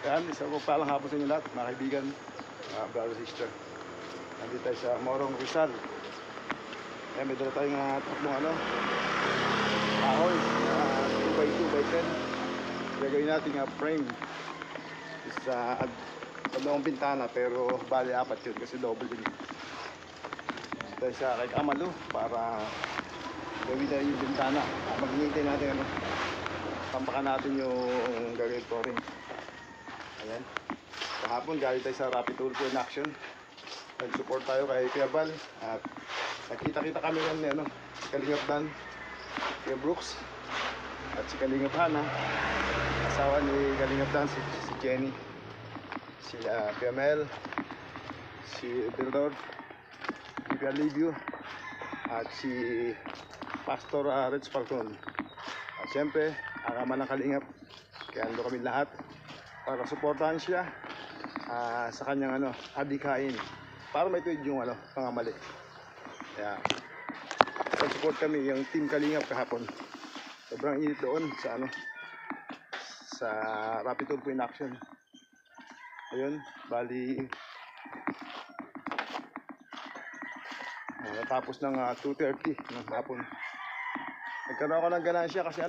Ayan, isang palang hapon sa inyo lahat, mga kaibigan, brother, sister. Nandito tayo sa Morong Rizal. Ayan, may dala tayong tatlong kahoy na 2x2x10. Gagawin natin frame. Isa dalawang bintana, pero bali apat yun kasi double din. Dito tayo sa kay Amalu para gawin na yung bintana. Maghihintay natin tampakan natin yung gagawin flooring. Ayan. Kahapon galing tayo sa Rapid Tulfo in Action. Nag-support tayo kay Kuya Bal. At nakita-kita kami yan si Kalingap Dan, Kuya Brooks, at si Kalingap Hana, asawa ni Kalingap Dan, si Jenny, si Kuya Mel, si Bildor, si Kuya Livio, at si Pastor Rich Falcon. At siyempre, ang ama ng Kalingap. Kaya ando kami lahat para suportahan siya sa kanyang adikain para maituwid yung pangamali. Kaya support kami yung Team Kalingap kahapon. Sobrang init doon sa Rapid Tulfo in Action. Ayun, bali natapos ng 2:30 ng hapon. Nagkaroon ako ng ganansya kasi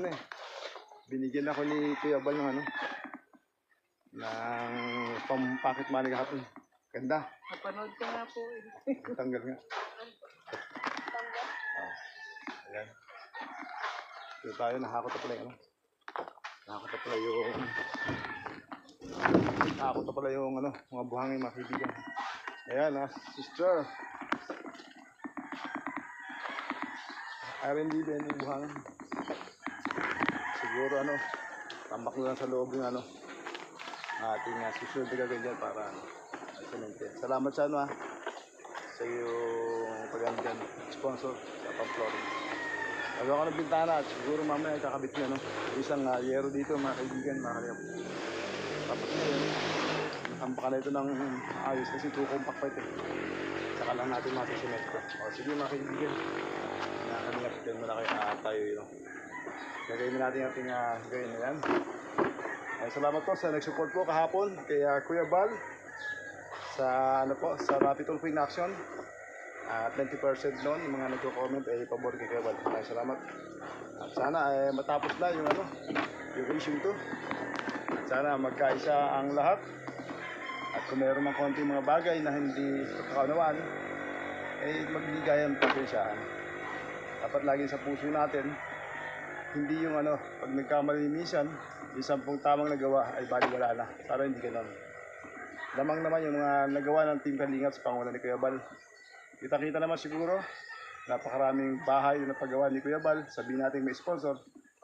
binigyan ako ni Kuya Bal ng ng pang-pocket money kahapon. Ganda. Napanood ko nga po. Tanggal nga. Ayan. Dito tayo, nakakot na pala yung mga buhangin, mga kaibigan. Ayan sister. R&D din yung buhangin. Siguro tambak na lang sa loob yung ating susunod na gagawin dyan para excelente. Salamat sa sa yung pag-andyan sponsor sa pang-flooring. Magawa ka ng bintana at siguro mamaya kakabit niya isang yero dito, mga kaibigan, mga kalingap. Tapos ngayon nakampa ka na ito ng ayos kasi kukumpak pa ito. Saka lang natin masusunod ko. O sige mga kaibigan, mga kalingap, dyan muna kayo tayo gagawin na natin ating gawin na yan. Salamat po sa nag-support po kahapon kay Kuya Bal sa sa Rapid Tulfo in Action. 20% noon yung mga nagko-comment pabor kay Kuya Bal. Salamat. At sana matapos na yung issue to. Sana magkaisa ang lahat. At kung mayroon mang konting mga bagay na hindi kaunawaan, magbigayan pasensyahan. Dapat lagi sa puso natin, hindi yung pag nagkamali minsan, yung 10 tamang nagawa ay baliwala na. Para hindi ganoon. Lamang naman yung mga nagawa ng Team Kalingap sa pangunan ni Kuya Bal. Kita-kita naman siguro, napakaraming bahay na napagawa ni Kuya Bal. Sabihin natin may sponsor.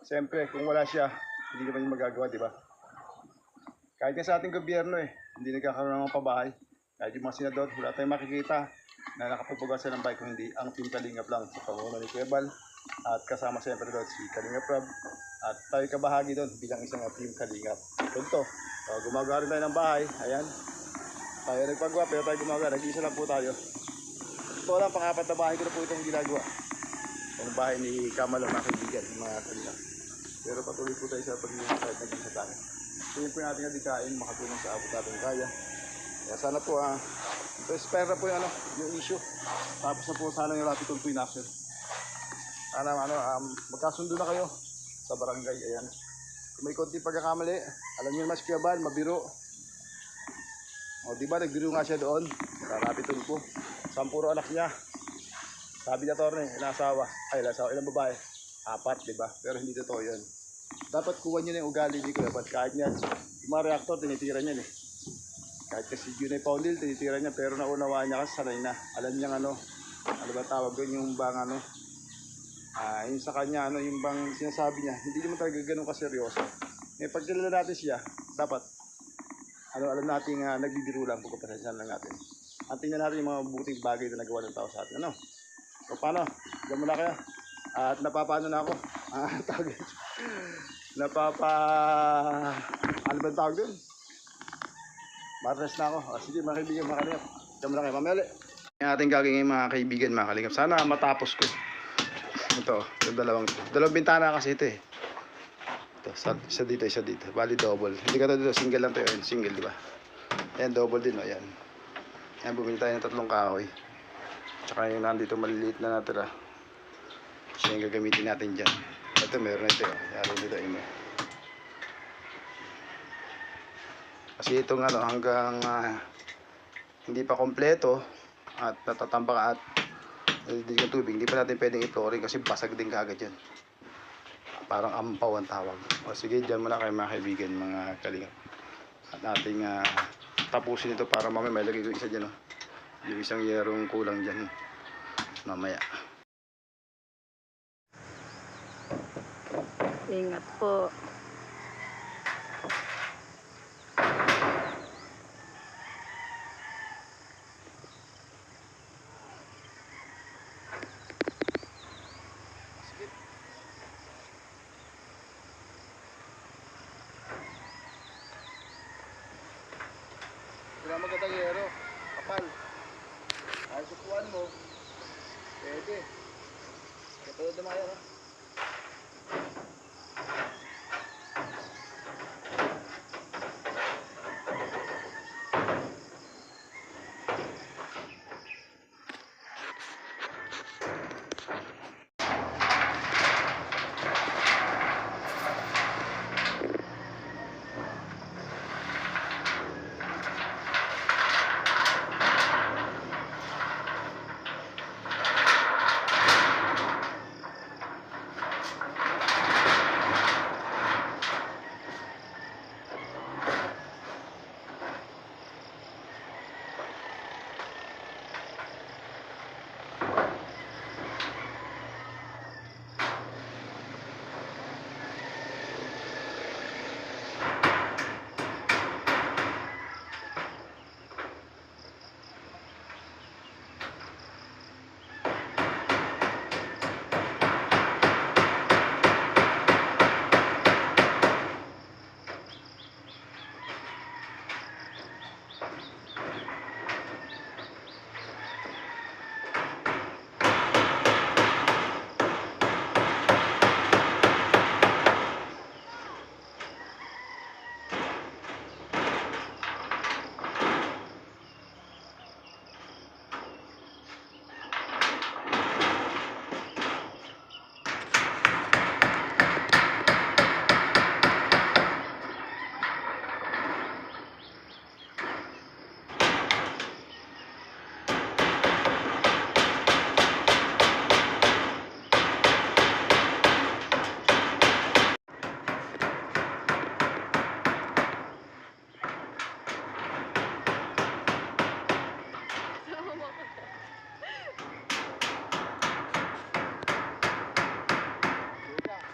Siyempre, kung wala siya, hindi naman yung magagawa, di ba? Kahit nga sa ating gobyerno hindi nagkakaroon ng mga pabahay. Kahit yung mga senador, wala tayong makikita na nakapagpagawa ng bahay kung hindi ang Team Kalingap lang sa pangunan ni Kuya Bal. At kasama siyempre doon si Kalingap Rob. At tayo kabahagi doon bilang isang Team Kalingap. Ganito, gumagawa rin tayo ng bahay. Ayan. Tayo nagpagawa, pero tayo gumagawa. Nag-iisa lang po tayo. Ito lang, pang-apat na bahay ko na po itong ginagawa. Ang bahay ni Kamala, mga kaibigan, mga Kalingap. Pero patuloy po tayo sa pag-iisa kahit nag-iisa tayo. Ito yung po yung ating adikain, makatulong sa abot natin kaya. Kaya sana po, spare na po yung issue. Tapos na po sana yung Rapid Tulfo in Action. Sana magkasundo na kayo sa barangay. Ayan. Kung may konti pagkakamali, alam niyo naman si Kuya Bal, mabiro. O diba nagbiro nga siya doon sa Rapid Tulfo. Sampuro anak niya. Sabi niya Torne, ilang asawa, ilang babae? 4, diba? Pero hindi totoo yun. Dapat kuha niyo na yung ugali ni Kuya Bal. Kahit niya, yung mga reactor tinitira niya Kahit kasi Junay Paulil tinitira niya, pero naunawaan niya kasi sanay na. Alam niya ano ba tawag doon, yung bang yung sa kanya yung bang sinasabi niya, hindi naman talaga ganun kaseryoso. Pag kilala natin siya, dapat alam natin nagbibiro lang, pagkapasensyahan lang natin. At tingnan natin yung mga buting bagay na nagawa ng tao sa atin. So paano? Diyan muna kaya. At napapano na ako. Ano ba tawag doon? Martes na ako. Sige mga kaibigan, mga kalingap. Diyan muna kayo. Mamaya ulit. Yung ating gagawin mga kaibigan, mga kalingap. Sana matapos ko. Ito, yung dalawang bintana kasi ito. Ito. Isa dito, isa dito. Bali double. Hindi ka dito, single lang to yun. Single, di ba? Ayan, double din, o. Ayan. Ayan, bumili tayo ng 3 kahoy. Tsaka yung nandito maliliit na natira. Siya yung gagamitin natin dyan. Ito, meron na ito. Yari dito, ino. Kasi itong ano, hanggang hindi pa kompleto at natatambak at hindi ng tubig, hindi pa natin pwedeng i-flooring kasi basag din kagad yan. Parang ampaw ang tawag. O sige, dyan muna kayo mga kaibigan, mga kalingap. At ating tapusin ito para mamaya may lagay ko isa dyan. Yung isang yerong kulang dyan mamaya. Ingat po. Wala magandang yero. Kapal. Ay, sukuan mo. Pwede. Katulad naman yan, ha?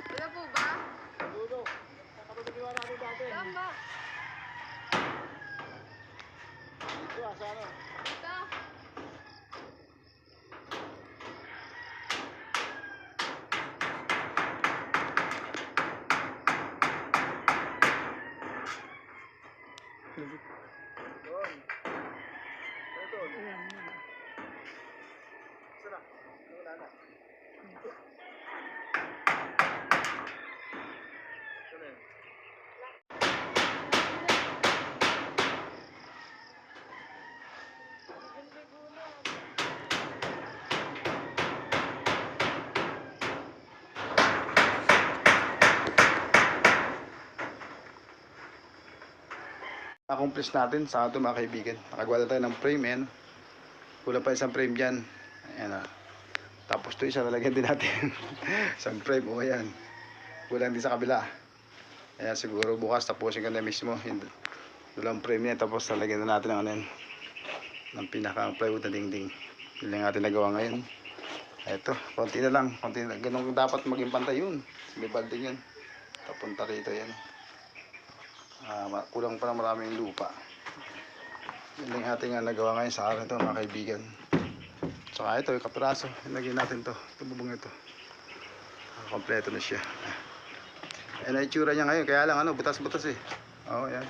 Wala po ba? Saan ba? Dito, sa ano? Ito. Doon. Ito. Sana. Wala na. Sana yun. Accomplish natin sa ito mga kaibigan. Nakagawa na tayo ng frame yan. Kulang pa isang frame dyan. Ayan, tapos ito isa lalagyan din natin. Isang frame, o ayan. Kulang din sa kabila. Ayan, siguro bukas tapusin ka na mismo. Dulang frame niya. Tapos lalagyan na natin ng ano yan, ng pinaka plywood na dingding. Yun lang natin nagawa ngayon. Ito, konti na lang. Konti na. Ganun dapat maging pantay yun. May balding yun. Papunta rito yan. Kulang pa na maraming lupa. Yun lang ating nagawa ngayon sa araw ito mga kaibigan. Saka ito yung kapiraso, ilagyan natin to, tumubong ito. Kompleto na siya. Ayan ang itsura niya ngayon, kaya lang ano, butas-butas eh. Oo, yan.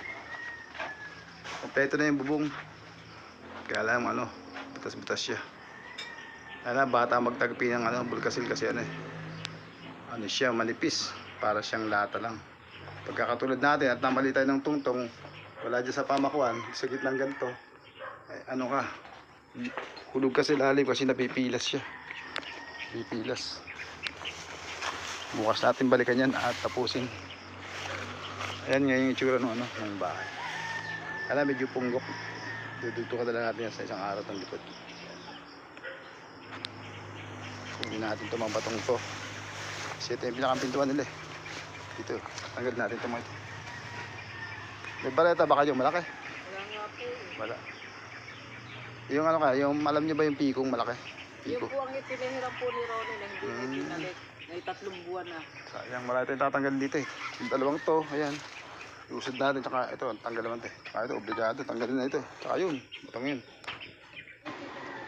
Kompleto na yung bubong. Kaya lang ano, butas-butas siya. Ayan, bata magtagpi ng ano, bulkasil kasi ano eh. Ano siya, manipis. Para siyang lata lang. Pagkakatulad natin at namali tayo ng tungtong, wala dyan sa pamakuan, sa gitnang ganito, eh, ano ka, hulog ka sa ilalim kasi napipilas siya. Pipilas. Bukas natin balikan yan at tapusin. Ayan nga yung itsura ng, ng bahay. Alam, medyo punggok. Dudugto ka dala natin yan sa isang araw ng likod. Hindi natin ito mga batong to. Kasi ito yung pinakampintuan nila eh. Dito, tanggal natin ito mga ito. May bareta ba kayo? Malaki? Wala nga po. Wala. Yung ano ka, yung alam niyo ba yung pikong malaki? Yung Piko. po ang ipinahiram po ni Ronnie na hindi mo pinalik. May 3 buwan na. Sayang, marami tayong tatanggal dito eh. Yung dalawang to, ayan. Iusad natin, tsaka ito, tanggal naman ito. Tsaka ito, obligado, tanggalin na ito. Tsaka yun, butang yun.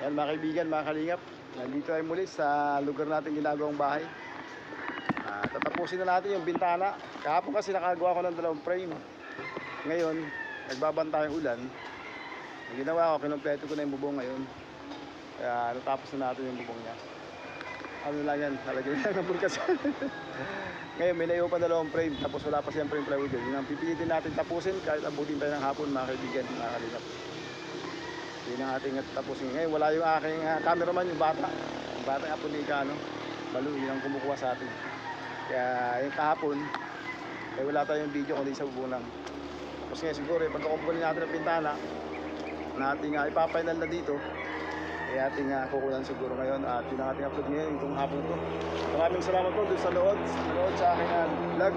Ayan mga kaibigan, mga kalingap. Nandito tayo muli sa lugar natin ginagawang bahay. Tatapusin na natin yung bintana. Kahapon kasi nakagawa ko ng 2 frame. Ngayon, nagbabanta yung ulan. Ang ginawa ko, kinumpleto ko na yung bubong ngayon. Kaya natapos na natin yung bubong niya. Ano lang yan, halagyan lang ng bulkas. Ngayon, may naiupan 2 frame. Tapos wala pa siyempre yung plywood yun. Yun ang pipilitin natin tapusin kahit abutin tayo ng hapon mga kaibigan, mga kalingap. Yun ang ating tapusin. Ngayon, wala yung aking cameraman, yung bata. Yung bata nga po ni Kano. Balu, yun ang kumukuha sa atin. Kaya yung kahapon, eh, wala tayong video kundi sa bubong lang. Tapos ngayon siguro, pagkakumpulin natin ang pintana, na ating ipapainal na dito, kaya ating kukunan siguro ngayon at yun ang ating upload ngayon itong hapon to. Maraming salamat po doon sa nanood sa aking vlog.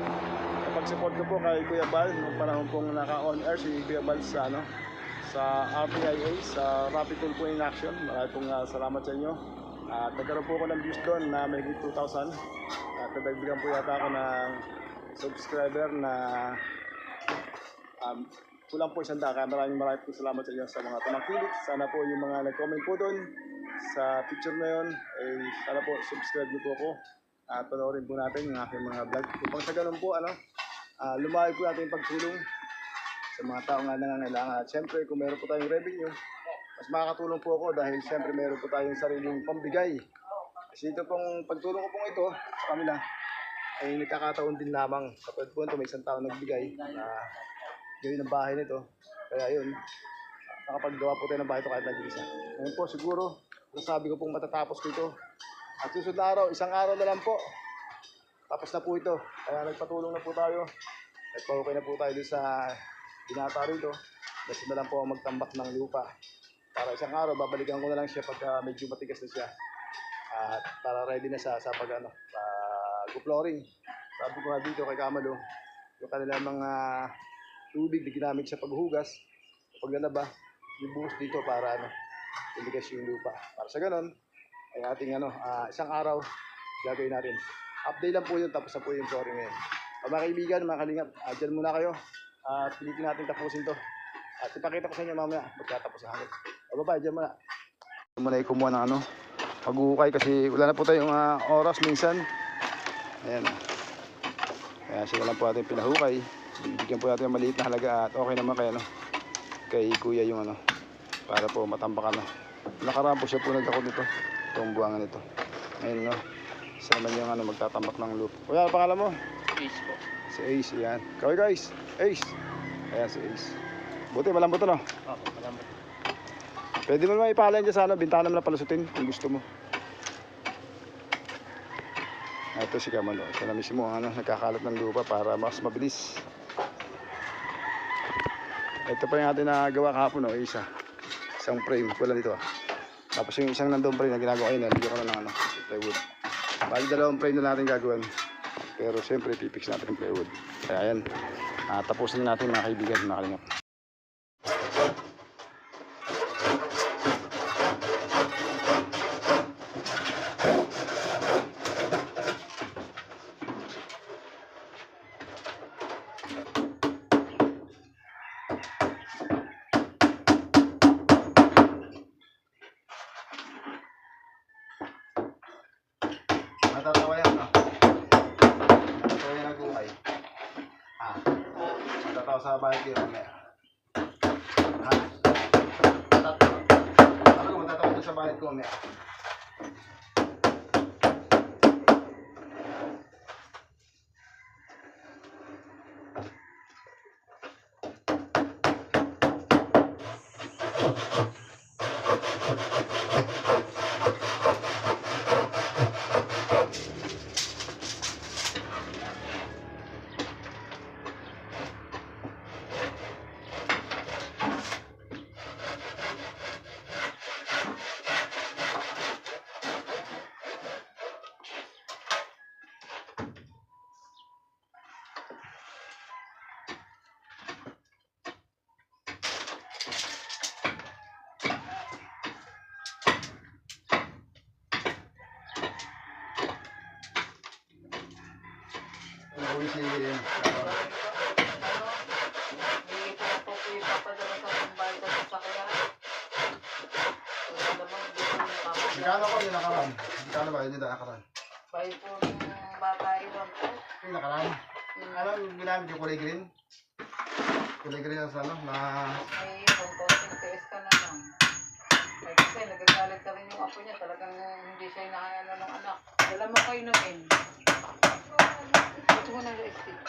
Kapag-support ko po kay Kuya Bal nung panahon pong naka-on air si Kuya Bal sa, sa RPIA, sa Rapid Tool po in Action. Maraming pong salamat sa inyo. At nagkaroon po ako ng views doon na may 2,000. At nadagdagan po yata ako ng subscriber na kulang po 100. Kaya maraming po salamat sa inyo sa mga tumakilik. Sana po yung mga nag-comment po doon sa picture na yun, eh, sana po subscribe niyo po ako at panoorin po natin yung aking mga vlog. Upang sa ganun po, lumayo po natin yung pagtulong sa mga tao nga nangangailangan. At syempre, kung meron po tayong revenue, mas makakatulong po ako dahil syempre meron po tayong sariling pambigay. Kasi ito pong pagtulong ko pong ito sa kanila ay nagkakataon din lamang. Kapag po ito may isang tao nagbigay na gawin ang bahay nito. Kaya yun, nakapaggawa po tayo ng bahay ito kahit nag-isa. Ngayon po siguro, sabi ko pong matatapos ko ito. At susunod na araw, 1 araw na lang po. Tapos na po ito. Kaya nagpatulong na po tayo. Nagpahukay na po tayo doon sa binata rito. Basta na lang po magtambak ng lupa. Para 1 araw, babalikan ko na lang siya pagka medyo matigas na siya. At para ready na siya sa pag-flooring. Sabi ko nga dito kay Kamalo, yung kanilang mga tubig na ginamit sa paghugas, paglalaba, ibuhos dito para iligas yung lupa. Para sa ganon, ay ating 1 araw gagawin natin. Update lang po yun, tapos na po yung flooring ngayon. Mga kaibigan, mga kalingap, dyan muna kayo. At pilitin natin tapusin to. At ipakita ko sa inyo mamaya, magkatapos na hangin. Bye, dyan muna. Muna ay kumuha ng paghuhukay kasi wala na po tayong oras minsan. Ayan. Kaya siya lang po natin pinahukay. Bigyan po natin ng maliit na halaga at okay naman kay kuya yung para po matambakan na. Nakaraan po siya po nagdakot nito. Itong buwangan nito. Ngayon isa naman yung magtatambak ng loop. Kuya, ano pangalan mo? Ace po. Si Ace, yan. Kaway guys, Ace. Ayan si Ace. Buti malambot to, no? Opo, malambot. Pwede mo naman ipahalan dyan sa bintana mo na palusutin kung gusto mo. Ito si Kamalo. Siya na mismo nagkakalat ng lupa para mas mabilis. Ito pa yung atin na gawa kahapon, isang frame, wala dito. Tapos yung isang nandun frame na ginagawa ko, nalagyan ko na ng plywood. Bali 2 frame na natin gagawin. Pero siyempre pipix natin yung plywood. Kaya yan, tapusin natin mga kaibigan, mga kalingap. Matatawa yan, matatawa yan ang gumay. Matatawa sa bahay kayo mamaya. Matatawa dyan sa bahay ko mamaya. Uwi si Ano, hindi ko na po ipapadala sa kumbay ko sa sakyan. Wala naman, hindi ko ipapadala. Magkano ko yung nakaraan? Magkano ba yun yung nakaraan? Bahay po ng bata iwan po. Yung nakaraan? Ano yung ginamit yung kulay green? Kulay green na sa ano? Na... May konting tiis ka na lang. Ay kasi nagagalit ka rin yung apo niya. Talagang hindi siya inaayano ng anak. Dala mo kayo namin. Ito mo na yung stick.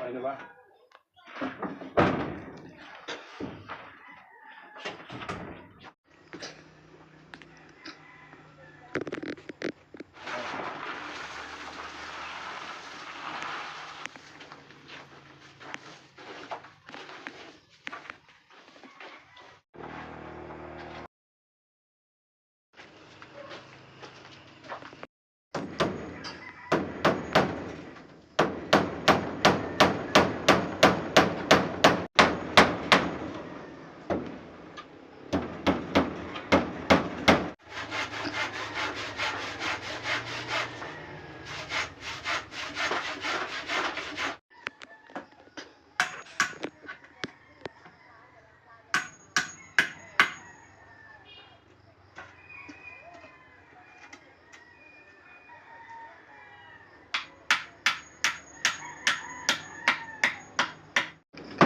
Okay na ba?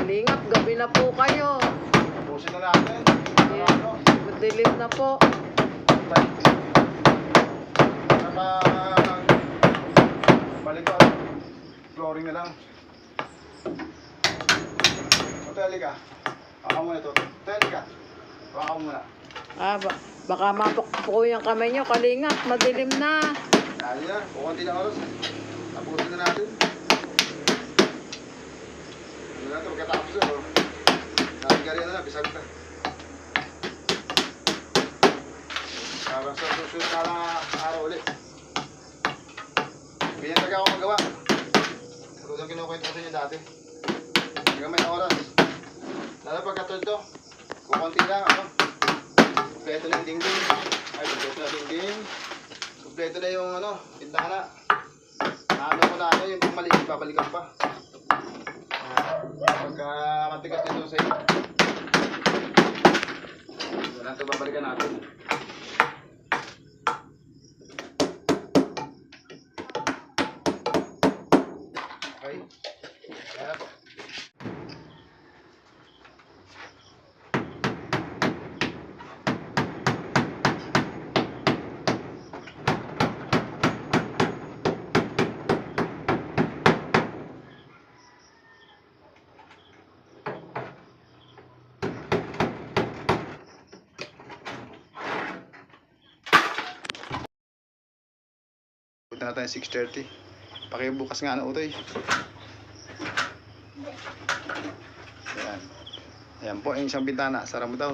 Kalingap, gabi na po kayo. Tapusin na natin. Ano? Madilim na po. Saka balik ko flooring na lang. Teli ka. Baka muna ito. Teli ka. Baka muna. Baka mapukpuko yung kamay nyo. Kalingap, madilim na. Dali na. Kukunti na oras. Tapusin na natin. Ano na ito? Pagkatapos na. Nabigari na na. Bisag na. Para sa susunod na araw ulit. Ganyan talaga ako magawa. Tulad ang kinukwento ko sa inyo dati. Hanggang may oras. Lalo pagkatod to, kukunti lang, ano? Kompleto na yung dingding. Ay, kompleto na dingding. Kompleto na yung, ano, pintana. Ano ko na, ano, yung pumalik, babalikan pa. Pagka matigas nito sa inyo. Wala ito babalikan natin. Okay. Kaya po. na tayo 6:30. Pakibukas nga ano utoy. Ayan. Ayan po, yung isang bintana. Sara mo daw.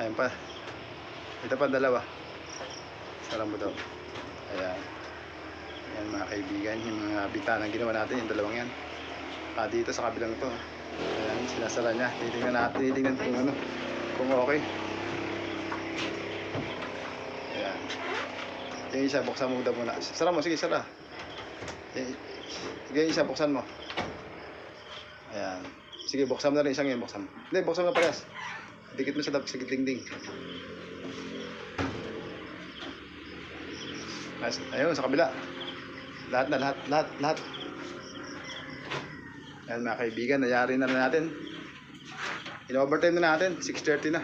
Ayan pa. Ito pa dalawa. Sara mo daw. Ayan. Ayan mga kaibigan, yung mga bintana ginawa natin, yung dalawang yan. Dito sa kabilang to. Ayan, sinasara niya. Titingnan natin, titingnan kung ano, kung okay. Ayan. Yung isa, buksan mo muna. Sara mo, sige, sara. Sige, isa, buksan mo. Ayan. Sige, buksan mo na rin isang yun, buksan mo. Hindi, buksan mo na parehas. Dikit mo sa dingding. Ayun, sa kabila. Lahat. Ayan mga kaibigan, nayari na natin. In-overtime na natin, 6:30 na.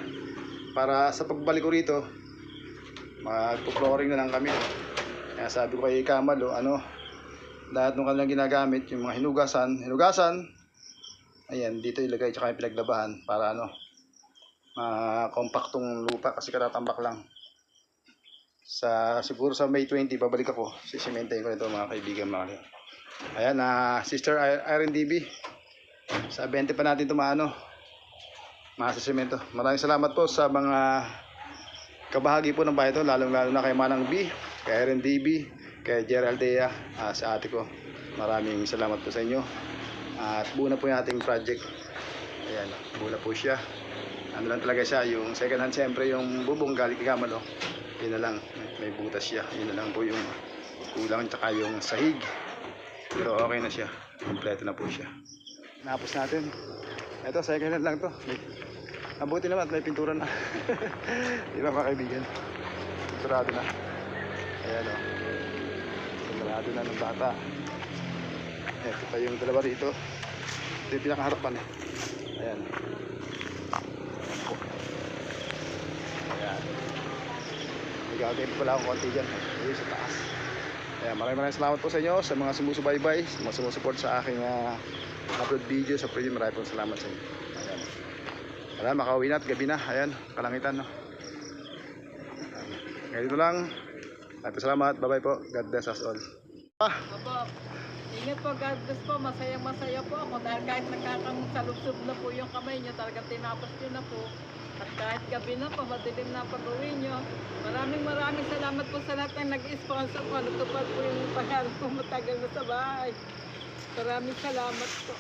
Para sa pagbalik ko rito, magpo-flooring na lang kami. Kaya sabi ko kay Kamal, lahat ng kanilang ginagamit, yung mga hinugasan, ayan, dito ilagay, tsaka yung pinaglabahan para kompaktong lupa kasi katatambak lang. Siguro sa May 20, babalik ako. Sisimentahin ko nito mga kaibigan. Ayan, Sister Irene DB. Sa 20 pa natin ito masisimento. Maraming salamat po sa mga kabahagi po ng bahay ito, lalong na kay Manang B, kay Irene DB, kay Geraldea, sa ate ko. Maraming salamat po sa inyo. At buo na po yung ating project. Ayan, buo na po siya. Ano lang talaga siya, yung second hand siyempre, yung bubong galing kay Kamal, yun na lang, may butas siya. Yun na lang po yung kulang, tsaka yung sahig. Pero okay na siya, kompleto na po siya. Napos natin. Ito, second hand lang to. Nabuti naman at may pintura na. Di ba mga kaibigan? Sigurado na. Ayan sigurado na ng bata. Ito pa yung dalawa rito. Ito yung pinakaharapan Ayan. Ayan. May gagawin pala akong konti dyan. Ayun sa taas. Ayan, maraming salamat po sa inyo, sa mga sumusubaybay, sa mga sumusupport sa aking upload video sa Pretty. Maraming salamat sa inyo. Ayan. Wala, makauwi na at gabi na. Ayan, kalangitan Ganito lang. Maraming salamat. Bye bye po. God bless us all. Opo. Ingat po, God bless po. Masaya po ako dahil kahit nagkakasalubsob na po yung kamay nyo, talagang tinapos nyo na po. At kahit gabi na po, madilim na pag-uwi nyo. Maraming salamat po sa lahat ng nag-sponsor po. Natupad po yung pangalan ko matagal na sa bahay. Maraming salamat po.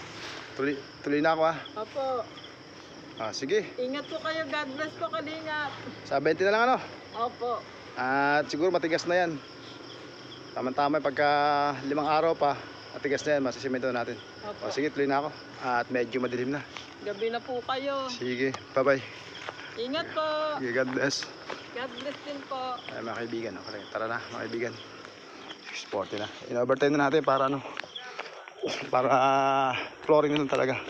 Tuloy na ako Opo. Sige. Ingat po kayo. God bless po, kalingap. Sa 20 na lang Opo. At siguro matigas na yan. Tama-tama pagka 5 araw pa, matigas na yan, masisimento natin. Opo. Sige, tuloy na ako. At medyo madilim na. Gabi na po kayo. Sige, bye-bye. Ingat po. Sige, God bless. God bless din po. Ay, mga kaibigan, okay. Tara na, mga kaibigan. Sporty na. In-overtime na natin para para flooring na lang talaga.